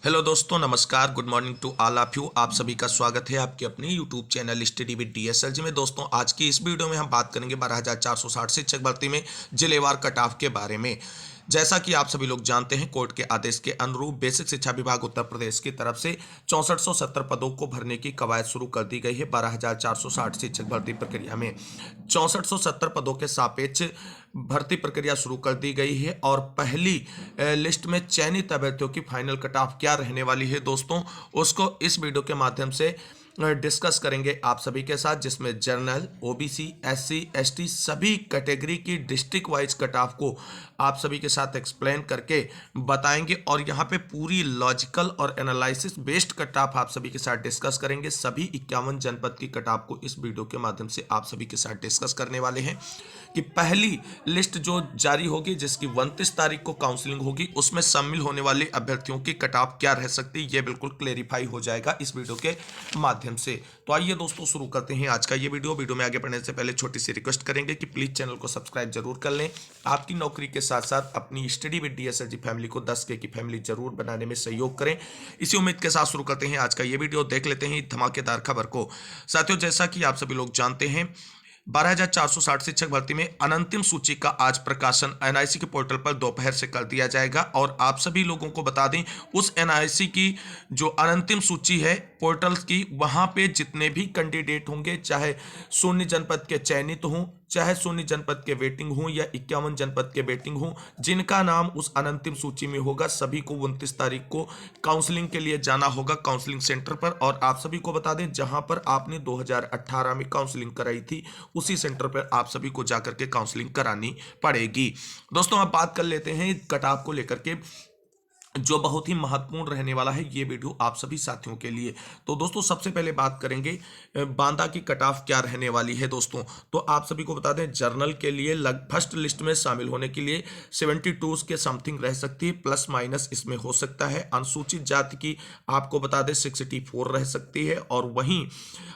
Hello दोस्तों, नमस्कार, good morning to all of you. आप सभी का स्वागत है आपके अपने YouTube channel study with DSLG में। दोस्तों, आज की इस वीडियो में हम बात करेंगे 12,460 शिक्षक भर्ती में जिलेवार कट ऑफ के बारे में। जैसा कि आप सभी लोग जानते हैं, कोर्ट के आदेश के अनुरूप बेसिक शिक्षा विभाग उत्तर प्रदेश की तरफ से 6470 पदों को भरने की कवायद शुरू कर दी गई है। 12,460 शिक्षक भर्ती प्रक्रिया में 6470 पदों के सापेक्ष भर्ती प्रक्रिया शुरू कर दी गई है और पहली लिस्ट में चयनित अभ्यर्थियों की फाइनल कट ऑफ क्या रहने वाली है दोस्तों, उसको इस वीडियो के माध्यम से डिस्कस करेंगे आप सभी के साथ, जिसमें जनरल, ओबीसी, एससी, एसटी सभी कैटेगरी की डिस्ट्रिक्ट वाइज कट ऑफ को आप सभी के साथ एक्सप्लेन करके बताएंगे और यहाँ पे पूरी लॉजिकल और एनालिसिस बेस्ड कट ऑफ आप सभी के साथ डिस्कस करेंगे। सभी 51 जनपद की कट ऑफ को इस वीडियो के माध्यम से आप सभी के साथ डिस्कस करने वाले हैं कि पहली लिस्ट जो जारी होगी, जिसकी 29 तारीख को काउंसलिंग होगी, उसमें शामिल होने वाले अभ्यर्थियों की कट ऑफ क्या रह सकती है, ये बिल्कुल क्लेरिफाई हो जाएगा इस वीडियो के माध्यम से। तो आइए दोस्तों, शुरू करते हैं आज का ये वीडियो में आगे बढ़ने से पहले छोटी सी रिक्वेस्ट करेंगे कि प्लीज चैनल को सब्सक्राइब जरूर कर लें। आपकी नौकरी के साथ साथ अपनी स्टडी विद डीएसएलजी फैमिली को 10K की फैमिली जरूर बनाने में सहयोग करें। इसी उम्मीद के साथ शुरू करते हैं आज का ये वीडियो। देख लेते हैं धमाकेदार खबर को। साथियों, जैसा कि आप सभी लोग जानते हैं, 12,460 शिक्षक भर्ती में अनंतिम सूची का आज प्रकाशन एनआईसी के पोर्टल पर दोपहर से कर दिया जाएगा। और आप सभी लोगों को बता दें, उस एनआईसी की जो अनंतिम सूची है पोर्टल की, वहां पे जितने भी कैंडिडेट होंगे, चाहे शून्य जनपद के चयनित हों, चाहे शून्य जनपद के वेटिंग हों या 51 जनपद के वेटिंग हों, जिनका नाम उस अनंतिम सूची में होगा, सभी को 29 तारीख को काउंसलिंग के लिए जाना होगा काउंसलिंग सेंटर पर। और आप सभी को बता दें, जहां पर आपने 2018 में काउंसलिंग कराई थी, उसी सेंटर पर आप सभी को जाकर के काउंसलिंग करानी पड़ेगी। दोस्तों, अब बात कर लेते हैं कट ऑफ को लेकर के, जो बहुत ही महत्वपूर्ण रहने वाला है ये वीडियो आप सभी साथियों के लिए। तो दोस्तों, सबसे पहले बात करेंगे बांदा की कट ऑफ क्या रहने वाली है दोस्तों। तो आप सभी को बता दें, जर्नल के लिए फर्स्ट लिस्ट में शामिल होने के लिए 72 के समथिंग रह सकती है, प्लस माइनस इसमें हो सकता है। अनुसूचित जाति की आपको बता दें 64 रह सकती है, और वहीं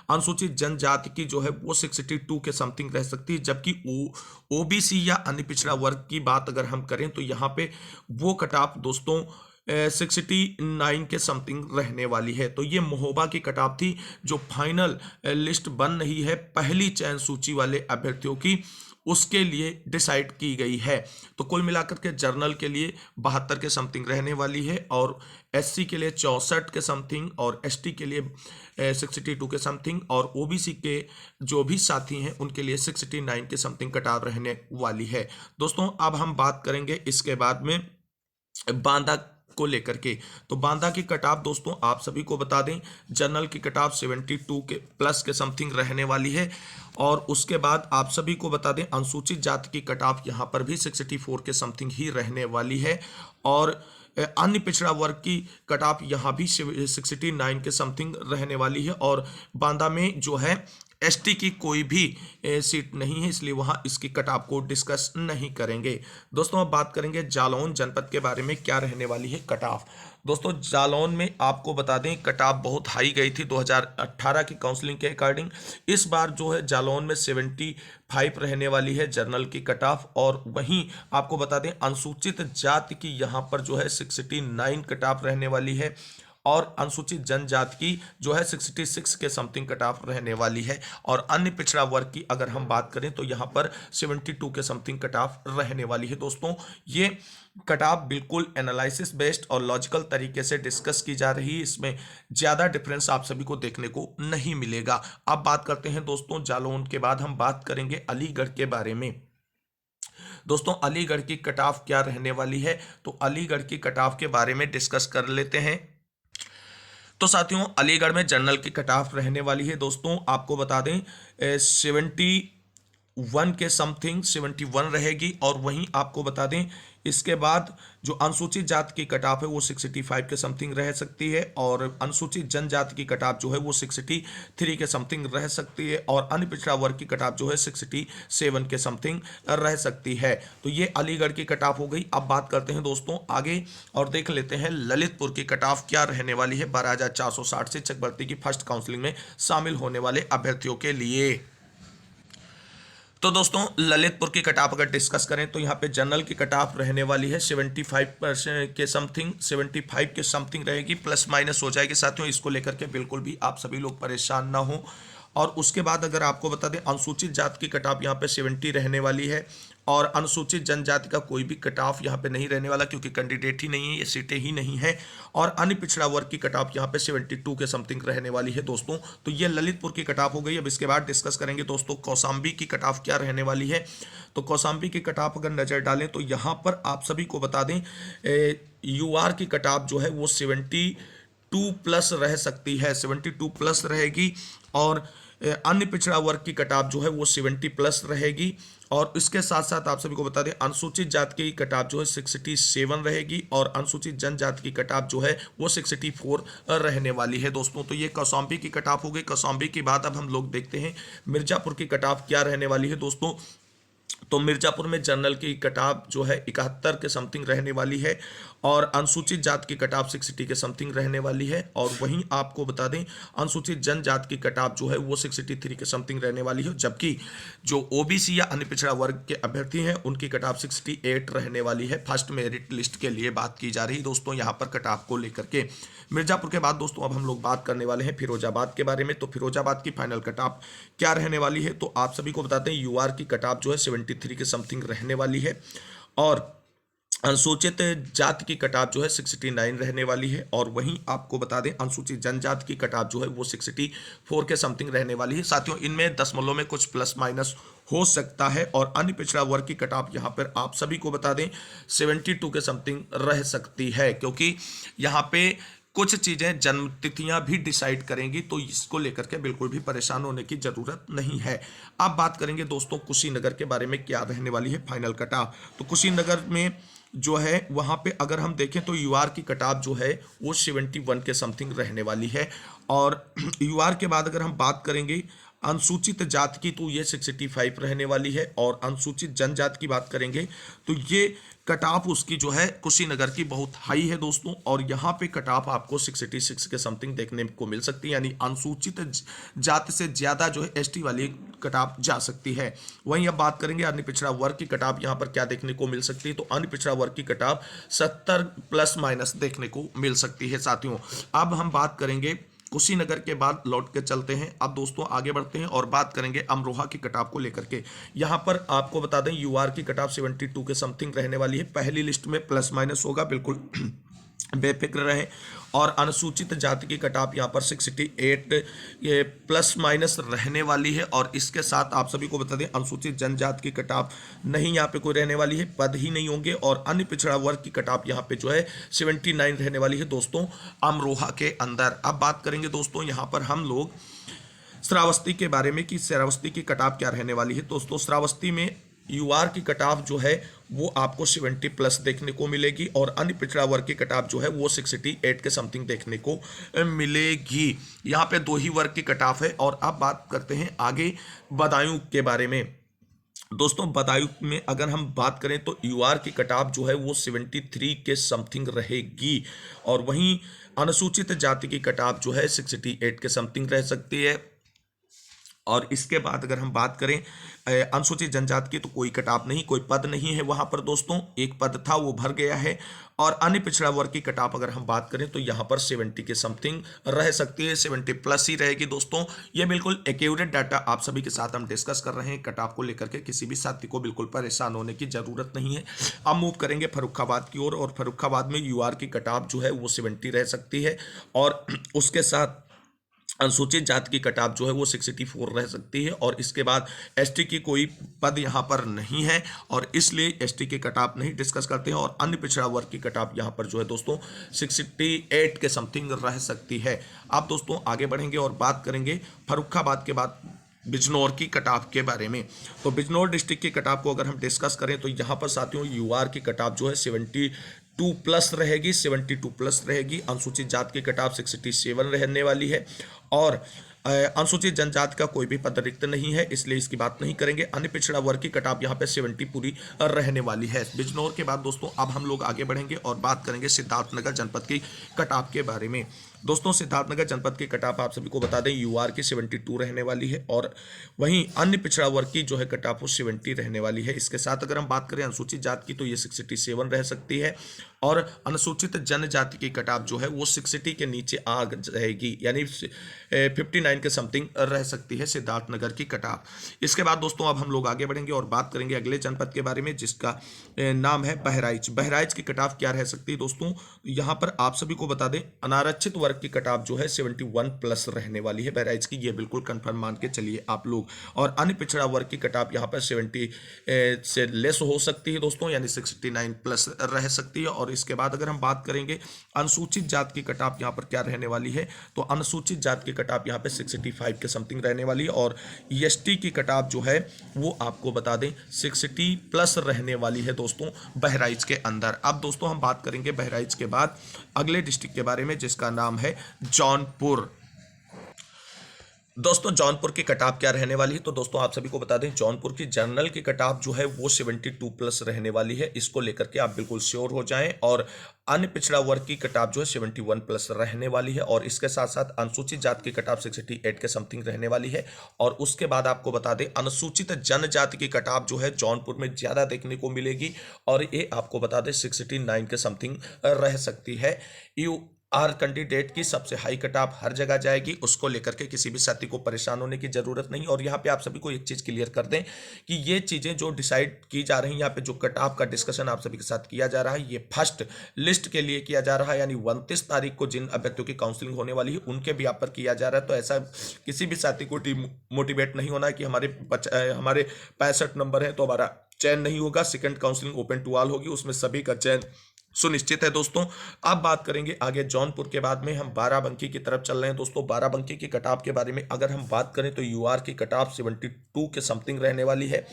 अनुसूचित जनजाति की जो है वो 62 के समथिंग रह सकती है। जबकि ओबीसी या अन्य पिछड़ा वर्ग की बात अगर हम करें तो यहाँ पे वो कट ऑफ दोस्तों 69 के समथिंग रहने वाली है। तो ये महोबा की कट ऑफ थी, जो फाइनल लिस्ट बन रही है पहली चयन सूची वाले अभ्यर्थियों की, उसके लिए डिसाइड की गई है। तो कुल मिलाकर के जर्नल के लिए 72 के समथिंग रहने वाली है, और एससी के लिए 64 के समथिंग, और एसटी के लिए 62 के समथिंग, और ओबीसी के जो भी साथी हैं उनके लिए 69 के समथिंग कट ऑफ रहने वाली है। दोस्तों, अब हम बात करेंगे इसके बाद में बांदा को लेकर के। तो बांदा की कट ऑफ दोस्तों आप सभी को बता दें, जनरल की कट ऑफ 72 के प्लस के समथिंग रहने वाली है, और उसके बाद आप सभी को बता दें अनुसूचित जाति की कट ऑफ यहाँ पर भी 64 के समथिंग ही रहने वाली है, और अन्य पिछड़ा वर्ग की कट ऑफ यहाँ भी 69 के समथिंग रहने वाली है। और बांदा में जो है एसटी की कोई भी सीट नहीं है, इसलिए वहां इसकी कट ऑफ को डिस्कस नहीं करेंगे। दोस्तों, अब बात करेंगे जालौन जनपद के बारे में, क्या रहने वाली है कट ऑफ। दोस्तों, जालौन में आपको बता दें कट ऑफ बहुत हाई गई थी 2018 की काउंसलिंग के अकॉर्डिंग। इस बार जो है जालौन में 75 रहने वाली है जनरल की कट ऑफ, और वहीं आपको बता दें अनुसूचित जाति की यहाँ पर जो है 69 कट ऑफ रहने वाली है, और अनुसूचित जनजाति की जो है 66 के समथिंग कट ऑफ रहने वाली है। और अन्य पिछड़ा वर्ग की अगर हम बात करें तो यहाँ पर 72 के समथिंग कट ऑफ रहने वाली है। दोस्तों, ये कट ऑफ बिल्कुल एनालिसिस बेस्ड और लॉजिकल तरीके से डिस्कस की जा रही है, इसमें ज़्यादा डिफरेंस आप सभी को देखने को नहीं मिलेगा। अब बात करते हैं दोस्तों जालौन के बाद हम बात करेंगे अलीगढ़ के बारे में। दोस्तों, अलीगढ़ की कट ऑफ क्या रहने वाली है, तो अलीगढ़ की कट ऑफ के बारे में डिस्कस कर लेते हैं। तो साथियों, अलीगढ़ में जनरल की कट ऑफ रहने वाली है दोस्तों, आपको बता दें 71 के समथिंग 71 रहेगी, और वहीं आपको बता दें इसके बाद जो अनुसूचित जाति की कट ऑफ है वो 65 के समथिंग रह सकती है, और अनुसूचित जनजाति की कट ऑफ जो है वो 63 के समथिंग रह सकती है, और अन्य पिछड़ा वर्ग की कट ऑफ जो है 67 के समथिंग रह सकती है। तो ये अलीगढ़ की कट ऑफ हो गई। अब बात करते हैं दोस्तों आगे, और देख लेते हैं ललितपुर की कट ऑफ क्या रहने वाली है 12,460 शिक्षक भर्ती की फर्स्ट काउंसलिंग में शामिल होने वाले अभ्यर्थियों के लिए। तो दोस्तों ललितपुर की कट ऑफ अगर डिस्कस करें तो यहाँ पे जनरल की कट ऑफ रहने वाली है 75% के समथिंग, 75 के समथिंग रहेगी, प्लस माइनस हो जाएगी साथियों। इसको लेकर के बिल्कुल भी आप सभी लोग परेशान ना हो। और उसके बाद अगर आपको बता दें अनुसूचित जात की कट ऑफ यहाँ पे 70 रहने वाली है, और अनुसूचित जनजाति का कोई भी कट ऑफ यहाँ पे नहीं रहने वाला क्योंकि कैंडिडेट ही नहीं है, ये सीटें ही नहीं है। और अन्य पिछड़ा वर्ग की कट ऑफ यहाँ पे 72 के समथिंग रहने वाली है दोस्तों। तो ये ललितपुर की कट ऑफ हो गई। अब इसके बाद डिस्कस करेंगे दोस्तों कौशाम्बी की कट ऑफ क्या रहने वाली है। तो कौशाम्बी की कट ऑफ अगर नजर डालें तो यहाँ पर आप सभी को बता दें यूआर की कट ऑफ जो है वो 72 प्लस रह सकती है, 72 प्लस रहेगी। और अन्य पिछड़ा वर्ग की कटाव जो है वो 70 प्लस रहेगी। और इसके साथ साथ आप सभी को बता दें अनुसूचित जाति की कटाव जो है 67 रहेगी, और अनुसूचित जनजाति की कटाव जो है वो 64 रहने वाली है दोस्तों। तो ये कौशाम्बी की कटाव हो गई। कौशाम्बी के बाद अब हम लोग देखते हैं मिर्जापुर की कटाव क्या रहने वाली है दोस्तों। तो मिर्जापुर में जनरल की कटाव जो है 71 के समथिंग रहने वाली है, और अनुसूचित जात की कटाव 60 के समथिंग रहने वाली है। और वहीं आपको बता दें अनुसूचित जनजात की कटाव जो है वो 63 के समथिंग रहने वाली है, जबकि जो ओबीसी या अन्य पिछड़ा वर्ग के अभ्यर्थी हैं उनकी कटाव 68 रहने वाली है। फर्स्ट मेरिट लिस्ट के लिए बात की जा रही है दोस्तों यहाँ पर कटाव को लेकर के। मिर्जापुर के बाद दोस्तों अब हम लोग बात करने वाले हैं फिरोजाबाद के बारे में। तो फिरोजाबाद की फाइनल कटाव क्या रहने वाली है, तो आप सभी को बताते हैं यूआर की कटाव जो है 73 के समथिंग रहने वाली है, और अनुसूचित जाति की कटाव जो है 69 रहने वाली है। और वहीं आपको बता दें अनुसूचित जनजाति की कटाव जो है वो 64 के समथिंग रहने वाली है साथियों। इनमें दशमलव में कुछ प्लस माइनस हो सकता है। और अन्य पिछड़ा वर्ग की कटाव यहाँ पर आप सभी को बता दें 72 के समथिंग रह सकती है, क्योंकि यहाँ पे कुछ चीजें जन्म तिथियां भी डिसाइड करेंगी, तो इसको लेकर के बिल्कुल भी परेशान होने की जरूरत नहीं है। अब बात करेंगे दोस्तों कुशीनगर के बारे में क्या रहने वाली है फाइनल कटाव। तो कुशीनगर में जो है वहां पे अगर हम देखें तो यूआर की कटाव जो है वो 71 के समथिंग रहने वाली है। और यूआर के बाद अगर हम बात करेंगे अनुसूचित जाति की तो ये 65 रहने वाली है, और अनुसूचित जनजाति की बात करेंगे तो ये कटाप उसकी जो है कुशीनगर की बहुत हाई है दोस्तों। और यहाँ पे कटाप आपको 66 के समथिंग देखने को मिल सकती है, यानी अनुसूचित जाति से ज्यादा जो है एसटी वाली कटाप जा सकती है। वहीं अब बात करेंगे अन्य पिछड़ा वर्ग की कटाप यहाँ पर क्या देखने को मिल सकती है। तो अन्य पिछड़ा वर्ग की कटाप 70 प्लस माइनस देखने को मिल सकती है साथियों। अब हम बात करेंगे कुशीनगर के बाद लौट के चलते हैं। अब दोस्तों आगे बढ़ते हैं और बात करेंगे अमरोहा की कटाव को लेकर के। यहां पर आपको बता दें यूआर की कटाव 72 के समथिंग रहने वाली है। पहली लिस्ट में प्लस माइनस होगा, बिल्कुल बेफिक्र रहे। और अनुसूचित जाति की कटाव यहाँ पर 68 ये प्लस माइनस रहने वाली है। और इसके साथ आप सभी को बता दें अनुसूचित जनजाति की कटाव नहीं यहाँ पे कोई रहने वाली है, पद ही नहीं होंगे। और अन्य पिछड़ा वर्ग की कटाव यहाँ पे जो है 79 रहने वाली है दोस्तों अमरोहा के अंदर। अब बात करेंगे दोस्तों यहाँ पर हम लोग श्रावस्ती के बारे में कि श्रावस्ती की कटाव क्या रहने वाली है। दोस्तों श्रावस्ती में यूआर की कटाव जो है वो आपको 70 प्लस देखने को मिलेगी, और अन्य पिछड़ा वर्ग की कटाव जो है वो 68 के समथिंग देखने को मिलेगी। यहाँ पे दो ही वर्ग की कटाव है। और अब बात करते हैं आगे बदायूं के बारे में। दोस्तों बदायूं में अगर हम बात करें तो यूआर की कटाव जो है वो 73 के समथिंग रहेगी, और वहीं अनुसूचित जाति की कटाव जो है 68 के समथिंग रह सकती है। और इसके बाद अगर हम बात करें अनुसूचित जनजाति की तो कोई कटाव नहीं, कोई पद नहीं है वहां पर दोस्तों, एक पद था वो भर गया है। और अन्य पिछड़ा वर्ग की कटाव अगर हम बात करें तो यहाँ पर 70 के समथिंग रह सकती है, 70 प्लस ही रहेगी दोस्तों। ये बिल्कुल एक्यूरेट डाटा आप सभी के साथ हम डिस्कस कर रहे हैं। कटाव को लेकर के किसी भी साथी को बिल्कुल परेशान होने की जरूरत नहीं है। अब मूव करेंगे फर्रुखाबाद की ओर, और फर्रुखाबाद में यूआर की कटाव जो है वो 70 रह सकती है, और उसके साथ अनुसूचित जाति की कटाव जो है वो 64 रह सकती है। और इसके बाद एसटी की कोई पद यहाँ पर नहीं है, और इसलिए एसटी की कटाव नहीं डिस्कस करते हैं। और अन्य पिछड़ा वर्ग की कटाव यहाँ पर जो है दोस्तों 68 के समथिंग रह सकती है। आप दोस्तों आगे बढ़ेंगे और बात करेंगे फर्रुखाबाद के बाद बिजनौर की कटाव के बारे में। तो बिजनौर डिस्ट्रिक्ट की कटाव को अगर हम डिस्कस करें तो यहाँ पर साथियों यूआर की कटाव जो है 72 प्लस रहेगी, 72 प्लस रहेगी। अनुसूचित जाति की कटाव 67 रहने वाली है, और अनुसूचित जनजाति का कोई भी पद रिक्त नहीं है, इसलिए इसकी बात नहीं करेंगे। अन्य पिछड़ा वर्ग की कट ऑफ यहाँ पे 70 पूरी रहने वाली है। बिजनौर के बाद दोस्तों अब हम लोग आगे बढ़ेंगे और बात करेंगे सिद्धार्थनगर जनपद की कट ऑफ के बारे में। दोस्तों सिद्धार्थनगर जनपद की कट ऑफ आप सभी को बता दें यूआर की 72 रहने वाली है और वहीं अन्य पिछड़ा वर्ग की जो है कट ऑफ वो 70 रहने वाली है। इसके साथ अगर हम बात करें अनुसूचित जाति की तो ये 67 रह सकती है और अनुसूचित जनजाति की कट ऑफ जो है वो 60 के नीचे आ जाएगी, यानी 59 के समथिंग रह सकती है सिद्धार्थनगर की कट ऑफ। इसके बाद दोस्तों अब हम लोग आगे बढ़ेंगे और बात करेंगे अगले जनपद के बारे में जिसका नाम है बहराइच। बहराइच की कट ऑफ क्या रह सकती है दोस्तों, यहाँ पर आप सभी को बता दें अनारक्षित वर्ग की कट ऑफ जो है 71 प्लस रहने वाली है बहराइच की, ये बिल्कुल कंफर्म मान के चलिए आप लोग। और अन्य पिछड़ा वर्ग की कट ऑफ यहाँ पर 70 से लेस हो सकती है दोस्तों, यानी 69 प्लस रह सकती है। और इसके बाद अगर हम बात करेंगे अनुसूचित जाति की कट ऑफ यहाँ पर क्या रहने वाली है, तो अनुसूचित जाति की कट ऑफ यहाँ पे 65 के समथिंग रहने वाली है और एसटी की कट ऑफ जो है वो आपको बता दें 60 प्लस रहने वाली है दोस्तों बहराइच के अंदर। अब दोस्तों हम बात करेंगे बहराइच के बाद अगले डिस्ट्रिक्ट के बारे में जिसका नाम है जौनपुर। दोस्तों जौनपुर की कट ऑफ क्या रहने वाली है, तो दोस्तों आप सभी को बता दें जौनपुर की जनरल की कट ऑफ जो है वो 72 प्लस रहने वाली है, इसको लेकर के आप बिल्कुल श्योर हो जाएं। और अन्य पिछड़ा वर्ग की कट ऑफ जो है 71 प्लस रहने वाली है और इसके साथ साथ अनुसूचित जाति की कट ऑफ 68 के समथिंग रहने वाली है। और उसके बाद आपको बता दें अनुसूचित जनजाति की कट ऑफ जो है जौनपुर में ज्यादा देखने को मिलेगी और ये आपको बता दें 69 के समथिंग रह सकती है। आर कैंडिडेट की सबसे हाई कट ऑफ हर जगह जाएगी, उसको लेकर के किसी भी साथी को परेशान होने की जरूरत नहीं। और यहाँ पे आप सभी को एक चीज क्लियर कर दें कि ये चीजें जो डिसाइड की जा रही हैं, यहाँ पे जो कट ऑफ का डिस्कशन आप सभी के साथ किया जा रहा है ये फर्स्ट लिस्ट के लिए किया जा रहा है, यानी 29 तारीख को जिन अभ्यर्थियों की काउंसलिंग होने वाली है उनके भी यहाँ पर किया जा रहा है। तो ऐसा किसी भी साथी को मोटिवेट नहीं होना है कि हमारे 65 नंबर है तो हमारा चयन नहीं होगा। Second counselling open to all होगी, उसमें सभी का चयन सुनिश्चित है दोस्तों। अब बात करेंगे आगे जौनपुर के बाद में हम बाराबंकी की तरफ चल रहे हैं दोस्तों। बाराबंकी की कट ऑफ के बारे में अगर हम बात करें तो यूआर की कट ऑफ 72 के समथिंग रहने वाली है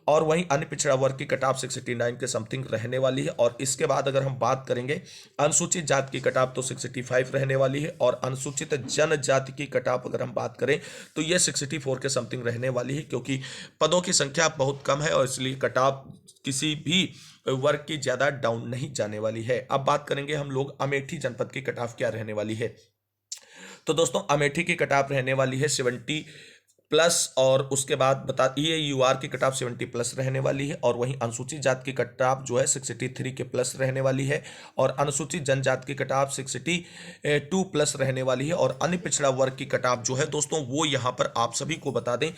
और वहीं अन्य पिछड़ा वर्ग की कट ऑफ 69 के समथिंग रहने वाली है। और इसके बाद अगर हम बात करेंगे अनुसूचित जाति की कट ऑफ तो 65 रहने वाली है और अनुसूचित जनजाति की कट ऑफ अगर हम बात करें तो ये 64 के समथिंग रहने वाली है, क्योंकि पदों की संख्या बहुत कम है और इसलिए कट ऑफ किसी भी वर्ग की ज्यादा डाउन नहीं जाने वाली है। अब बात करेंगे हम लोग अमेठी जनपद की कट ऑफ क्या रहने वाली है, तो दोस्तों अमेठी की कट ऑफ रहने वाली है 70 प्लस और उसके बाद बता ये यूआर की कट ऑफ 70 प्लस रहने वाली है और वहीं अनुसूचित जाति की कट ऑफ जो है 63 के प्लस रहने वाली है और अनुसूचित जनजाति की कट ऑफ 62 प्लस रहने वाली है और अन्य पिछड़ा वर्ग की कट ऑफ जो है दोस्तों वो यहाँ पर आप सभी को बता दें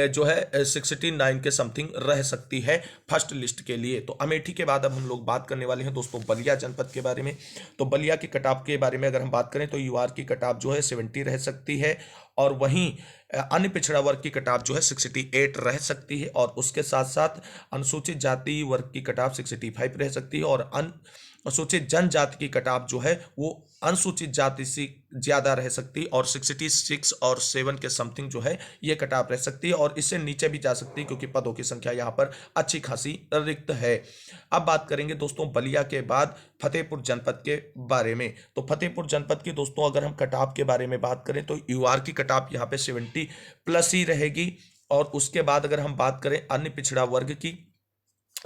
जो है 69 के समथिंग रह सकती है फर्स्ट लिस्ट के लिए। तो अमेठी के बाद अब हम लोग बात करने वाले हैं दोस्तों बलिया जनपद के बारे में। तो बलिया की कट ऑफ के बारे में अगर हम बात करें तो यूआर की कट ऑफ जो है 70 रह सकती है और वहीं अन्य पिछड़ा वर्ग की कट ऑफ जो है 68 रह सकती है और उसके साथ साथ अनुसूचित जाति वर्ग की कट ऑफ 65 रह सकती है और अनुसूचित जनजाति की कट ऑफ जो है वो अनुसूचित जाति से ज्यादा रह सकती है और 66 और 7 के समथिंग जो है ये कट ऑफ रह सकती है और इससे नीचे भी जा सकती है क्योंकि पदों की संख्या यहाँ पर अच्छी खासी रिक्त है। अब बात करेंगे दोस्तों बलिया के बाद फतेहपुर जनपद के बारे में। तो फतेहपुर जनपद की दोस्तों अगर हम कट ऑफ के बारे में बात करें तो यूआर की कट ऑफ यहाँ पे 70 प्लस ही रहेगी और उसके बाद अगर हम बात करें अन्य पिछड़ा वर्ग की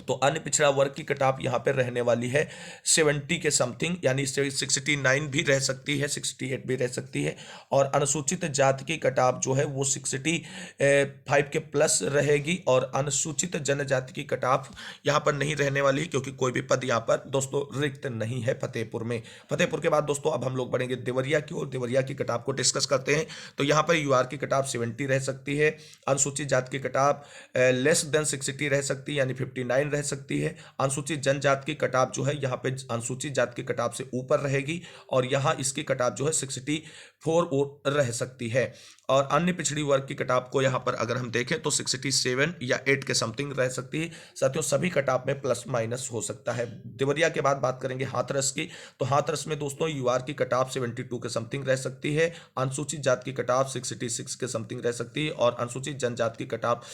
तो अन्य पिछड़ा वर्ग की कट ऑफ यहाँ पे रहने वाली है 70 के समथिंग, यानी 69 भी रह सकती है 68 भी रह सकती है और अनुसूचित जाति की कट ऑफ जो है वो 65 के प्लस रहेगी और अनुसूचित जनजाति की कट ऑफ यहाँ पर नहीं रहने वाली क्योंकि कोई भी पद यहाँ पर दोस्तों रिक्त नहीं है फतेहपुर में। फतेहपुर के बाद दोस्तों अब हम लोग बढ़ेंगे देवरिया की और देवरिया की कट ऑफ को डिस्कस करते हैं। तो यहाँ पर यूआर की कट ऑफ 70 रह सकती है, अनुसूचित जाति की कट ऑफ लेस देन 60 रह सकती है यानी 59 रह सकती है। अनुसूचित जनजाति की कट ऑफ जो है यहाँ पे अनुसूचित जाति की कट ऑफ से ऊपर रहेगी और यहाँ इसकी कट ऑफ जो है 64 रह सकती है और अन्य पिछड़ी वर्ग की कट ऑफ को यहाँ पर अगर हम देखें तो 67 या 8 के समथिंग रह सकती है। साथियों सभी कट ऑफ में प्लस माइनस हो सकता है। देवरिया के बाद बात करेंगे हाथरस की। तो हाथरस में दोस्तों यूआर की कट ऑफ 72 के समथिंग रह सकती है, अनुसूचित जाति की कट ऑफ 66 के समथिंग रह सकती है और अनुसूचित जनजाति की कट ऑफ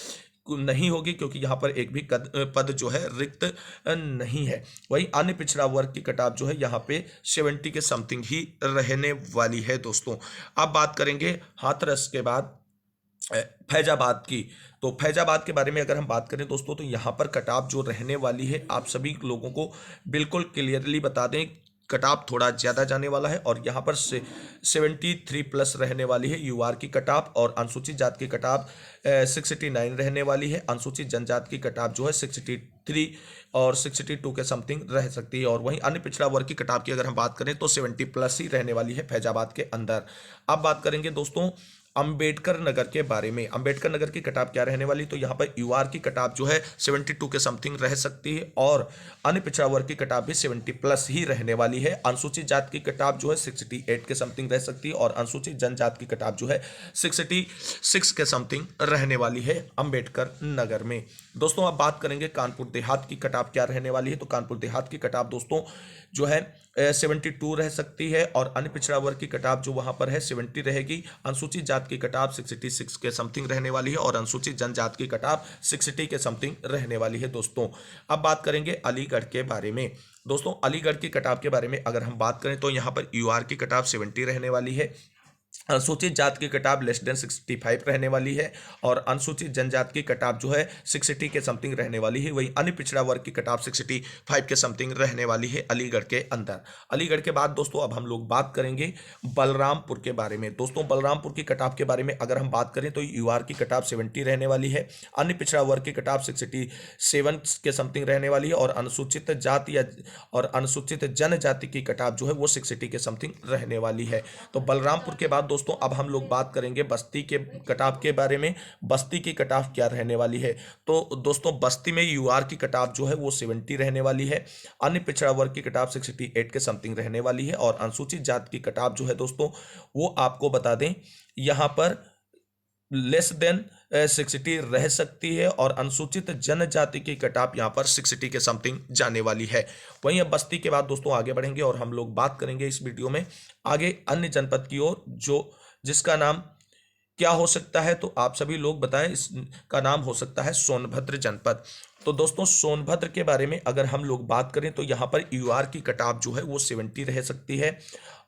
नहीं होगी, क्योंकि यहाँ पर एक भी पद जो है रिक्त नहीं है। वहीं अन्य पिछड़ा वर्ग की कट ऑफ जो है यहाँ पे 70 के समथिंग ही रहने वाली है दोस्तों। अब बात करेंगे हाथरस के बाद फैजाबाद की। तो फैजाबाद के बारे में अगर हम बात करें दोस्तों, तो यहाँ पर कटाव जो रहने वाली है, आप सभी लोगों को बिल्कुल क्लियरली बता दें, कटाव थोड़ा ज़्यादा जाने वाला है और यहाँ पर से 73 प्लस रहने वाली है यूआर की कटाव, और अनुसूचित जात की कटाव 69 रहने वाली है। अनुसूचित जनजात की कटाव जो है 63 और 62 के समथिंग रह सकती है। और वहीं अन्य पिछड़ा वर्ग की कटाव की अगर हम बात करें तो 70 प्लस ही रहने वाली है फैजाबाद के अंदर। अब बात करेंगे दोस्तों अंबेडकर नगर के बारे में। अंबेडकर नगर की कटाव क्या रहने वाली, तो यहाँ पर यूआर की कटाव जो है 72 के समथिंग रह सकती है और अन्य पिछड़ा वर्ग की कटाव भी 70 प्लस ही रहने वाली है। अनुसूचित जात की कटाव जो है 68 के समथिंग रह सकती है और अनुसूचित जनजात की कटाव जो है 66 के समथिंग रहने वाली है अंबेडकर नगर में। दोस्तों अब बात करेंगे कानपुर देहात की कटाव क्या रहने वाली है। तो कानपुर देहात की कटाव दोस्तों जो है 72 रह सकती है और अन्य पिछड़ा वर्ग की कटाव जो वहां पर है 70 रहेगी। अनुसूचित जात की कटाव 66 के समथिंग रहने वाली है और अनुसूचित जनजात की कटाव 60 के समथिंग रहने वाली है दोस्तों। अब बात करेंगे अलीगढ़ के बारे में। दोस्तों अलीगढ़ की कटाव के बारे में अगर हम बात करें तो यहाँ पर यूआर की कटाव 70 रहने वाली है। अनुसूचित जात की कटाव लेस देन 65 रहने वाली है और अनुसूचित जनजात की कटाव जो है 60 के समथिंग रहने वाली है। वहीं अन्य पिछड़ा वर्ग की कटाव 65 के समथिंग रहने वाली है अलीगढ़ के अंदर। अलीगढ़ के बाद दोस्तों अब हम लोग बात करेंगे बलरामपुर के बारे में। दोस्तों बलरामपुर की कटाव के बारे में अगर हम बात करें तो यूआर की कटाव 70 रहने वाली है। अन्य पिछड़ा वर्ग की कटाव 67 के समथिंग रहने वाली है और अनुसूचित जात या और अनुसूचित जनजाति की कटाव जो है वो 60 के समथिंग रहने वाली है। तो बलरामपुर के बाद दोस्तों अब हम लोग बात करेंगे बस्ती के कटाव के बारे में। बस्ती की कटाव क्या रहने वाली है, तो दोस्तों बस्ती में यूआर की कटाव जो है वो 70 रहने वाली है। अन्य पिछड़ा वर्ग की कटाव 68 के समथिंग रहने वाली है और अनुसूचित जात की कटाव जो है दोस्तों वो आपको बता दें यहाँ पर लेस देन 60 रह सकती है और अनुसूचित जनजाति की कटाव यहाँ पर 60 के समथिंग जाने वाली है। वहीं अब बस्ती के बाद दोस्तों आगे बढ़ेंगे और हम लोग बात करेंगे इस वीडियो में आगे अन्य जनपद की ओर जो जिसका नाम क्या हो सकता है, तो आप सभी लोग बताएं। इसका नाम हो सकता है सोनभद्र जनपद। तो दोस्तों सोनभद्र के बारे में अगर हम लोग बात करें तो यहाँ पर यूआर की कटाव जो है वो 70 रह सकती है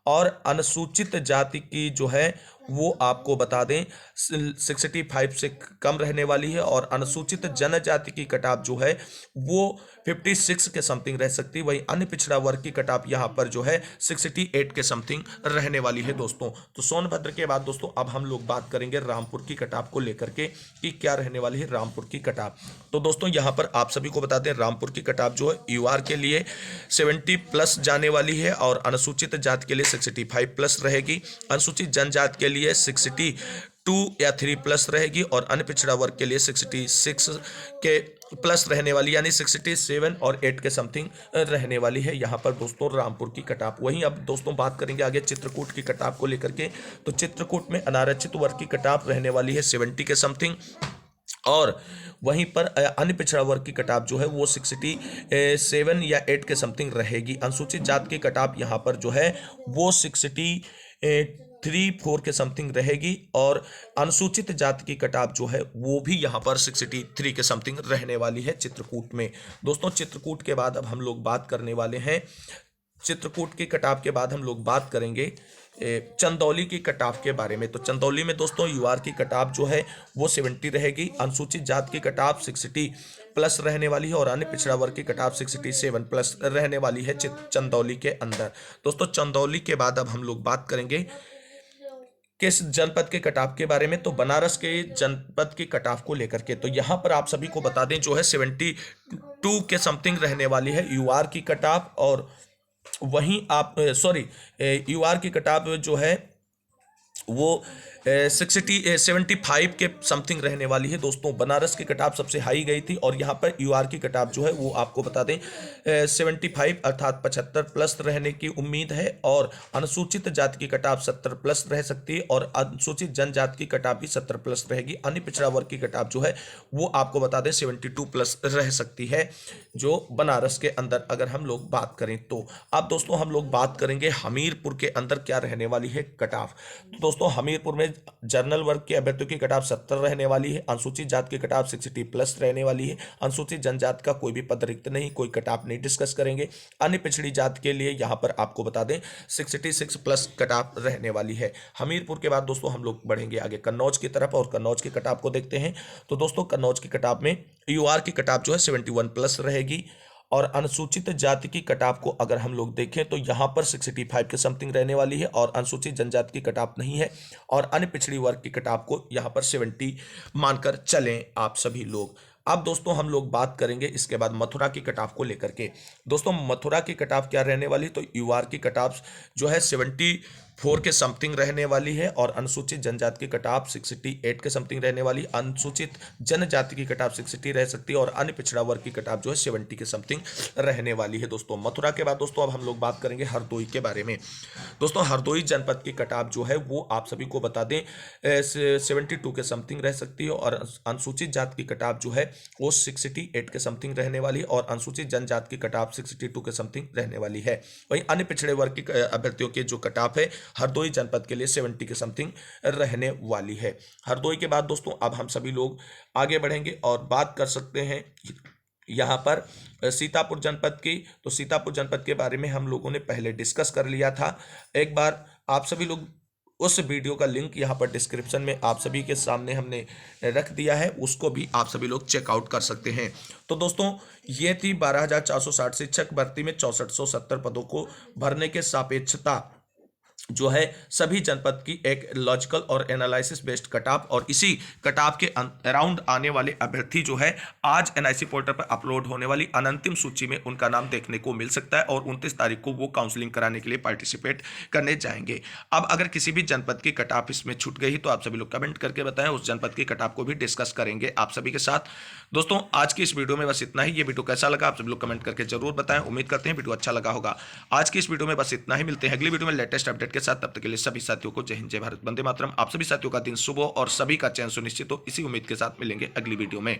और अनुसूचित जाति की जो है वो आपको बता दें 65 से कम रहने वाली है और अनुसूचित जनजाति की कटाव जो है वो 56 के समथिंग रह सकती है। वहीं अन्य पिछड़ा वर्ग की कटाव यहाँ पर जो है 68 के समथिंग रहने वाली है दोस्तों। तो सोनभद्र के बाद दोस्तों अब हम लोग बात करेंगे रामपुर की कटाव को लेकर के कि क्या रहने वाली है रामपुर की कटाव। तो दोस्तों यहाँ पर आप सभी को बता दें रामपुर की कटाव जो है यूआर के लिए 70 प्लस जाने वाली है और अनुसूचित जाति के लिए 65 प्लस रहेगी। अनुसूचित जनजाति के लिए 62 या 3 प्लस रहेगी और अन्य पिछड़ा वर्ग के लिए 66 के प्लस रहने वाली यानी 67 और 8 के समथिंग रहने वाली है यहाँ पर दोस्तों रामपुर की कटाव। वहीं अब दोस्तों बात करेंगे आगे चित्रकूट की कटाव को लेकर के। तो चित्रकूट में अनारक्षित वर्ग की कटाव रहने वाली है 70 के समथिंग और वहीं पर अन्य पिछड़ा वर्ग की कटाव जो है वो 67 या 8 के समथिंग रहेगी। अनुसूचित जात की कटाव यहाँ पर जो है वो 63-4 के समथिंग रहेगी और अनुसूचित जाति की कटाव जो है वो भी यहाँ पर 63 के समथिंग रहने वाली है चित्रकूट में। दोस्तों चित्रकूट के बाद अब हम लोग बात करने वाले हैं चित्रकूट की कटाव के बाद हम लोग बात करेंगे चंदौली की कटाव के बारे में। तो चंदौली में दोस्तों यूआर की कटाव जो है वो 70 रहेगी। अनुसूचित जात की कटाव 60 प्लस रहने वाली है और अन्य पिछड़ा वर्ग की कटाव 67 प्लस रहने वाली है चंदौली के अंदर। दोस्तों चंदौली के बाद अब हम लोग बात करेंगे किस जनपद के कटाव के बारे में, तो बनारस के जनपद की कटाव को लेकर के। तो यहाँ पर आप सभी को बता दें जो है 72 के समथिंग रहने वाली है यूआर की कटाव और वहीं आप यूआर की कटाव जो है वो 75 के समथिंग रहने वाली है दोस्तों। बनारस की कटाव सबसे हाई गई थी और यहाँ पर यूआर की कटाव जो है वो आपको बता दें 75 अर्थात 75 प्लस रहने की उम्मीद है और अनुसूचित जाति की कटाव 70 प्लस रह सकती है और अनुसूचित जनजाति की कटाव भी 70 प्लस रहेगी। अन्य पिछड़ा वर्ग की कटाव जो है वो आपको बता दें 72 प्लस रह सकती है जो बनारस के अंदर अगर हम लोग बात करें तो। अब दोस्तों हम लोग बात करेंगे हमीरपुर के अंदर क्या रहने वाली है कटाव। तो दोस्तों हमीरपुर में जनरल वर्ग के अभ्यर्थियों की कटाव 70 रहने वाली है। अनुसूचित जात की कटाव 60+ रहने वाली है। अनुसूचित जनजात का कोई भी पद रिक्त नहीं, कोई कटाव नहीं डिस्कस करेंगे। अन्य पिछड़ी जात के लिए यहाँ पर आपको बता दें 66+ कटाव रहने वाली है। हमीरपुर के बाद दोस्तों हम लोग बढ़ेंगे आगे कन्नौज की तरफ और कन्नौज की कटाव को देखते हैं। तो दोस्तों कन्नौज की कटाव में यूआर की कटाव जो है 71+ रहेगी और अनुसूचित जाति की कटाव को अगर हम लोग देखें तो यहाँ पर 65 के समथिंग रहने वाली है और अनुसूचित जनजाति की कटाव नहीं है और अन्य पिछड़ी वर्ग की कटाव को यहाँ पर 70 मानकर चलें आप सभी लोग। अब दोस्तों हम लोग बात करेंगे इसके बाद मथुरा की कटाव को लेकर के। दोस्तों मथुरा की कटाव क्या रहने वाली, तो यूआर की कटाव जो है 74 के समथिंग रहने वाली है और अनुसूचित जनजाति की कटाव 68 के समथिंग रहने वाली। अनुसूचित जनजाति की कटाव 60 रह सकती है और अन्य पिछड़ा वर्ग की कटाव जो है 70 के समथिंग रहने वाली है दोस्तों मथुरा के बाद। दोस्तों अब हम लोग बात करेंगे हरदोई के बारे में। दोस्तों हरदोई जनपद की कटाव जो है वो आप सभी को बता दें 72 के समथिंग रह सकती है और अनुसूचित जात की कटाव जो है वो 68 के समथिंग रहने वाली और अनुसूचित जनजाति की कटाव 62 के समथिंग रहने वाली है। वहीं अन्य पिछड़े वर्ग के अभ्यर्थियों के जो कटाव है हरदोई जनपद के लिए 70 के समथिंग रहने वाली है। हरदोई के बाद दोस्तों अब हम सभी लोग आगे बढ़ेंगे और बात कर सकते हैं यहाँ पर सीतापुर जनपद की। तो सीतापुर जनपद के बारे में हम लोगों ने पहले डिस्कस कर लिया था। एक बार आप सभी लोग उस वीडियो का लिंक यहाँ पर डिस्क्रिप्शन में आप सभी के सामने हमने रख दिया है, उसको भी आप सभी लोग चेकआउट कर सकते हैं। तो दोस्तों ये थी 12,460 शिक्षक भर्ती में 6470 पदों को भरने के सापेक्षता जो है सभी जनपद की एक लॉजिकल और एनालिसिस बेस्ड कटाव और इसी कटाव के अराउंड आने वाले अभ्यर्थी जो है आज एनआईसी पोर्टल पर अपलोड होने वाली अनंतिम सूची में उनका नाम देखने को मिल सकता है और 29 तारीख को वो काउंसलिंग कराने के लिए पार्टिसिपेट करने जाएंगे। अब अगर किसी भी जनपद की कटाव इसमें छूट गई तो आप सभी लोग कमेंट करके बताएं, उस जनपद की कटाव को भी डिस्कस करेंगे आप सभी के साथ। दोस्तों आज की इस वीडियो में बस इतना ही। ये वीडियो कैसा लगा आप सभी लोग कमेंट करके जरूर बताएं। उम्मीद करते हैं वीडियो अच्छा लगा होगा। आज की इस वीडियो में बस इतना ही, मिलते हैं अगली वीडियो में लेटेस्ट अपडेट के साथ। तब तक के लिए सभी साथियों को जय हिंद जय भारत वंदे मातरम। आप सभी साथियों का दिन शुभ हो और सभी का चयन सुनिश्चित हो, इसी उम्मीद के साथ मिलेंगे अगली वीडियो में।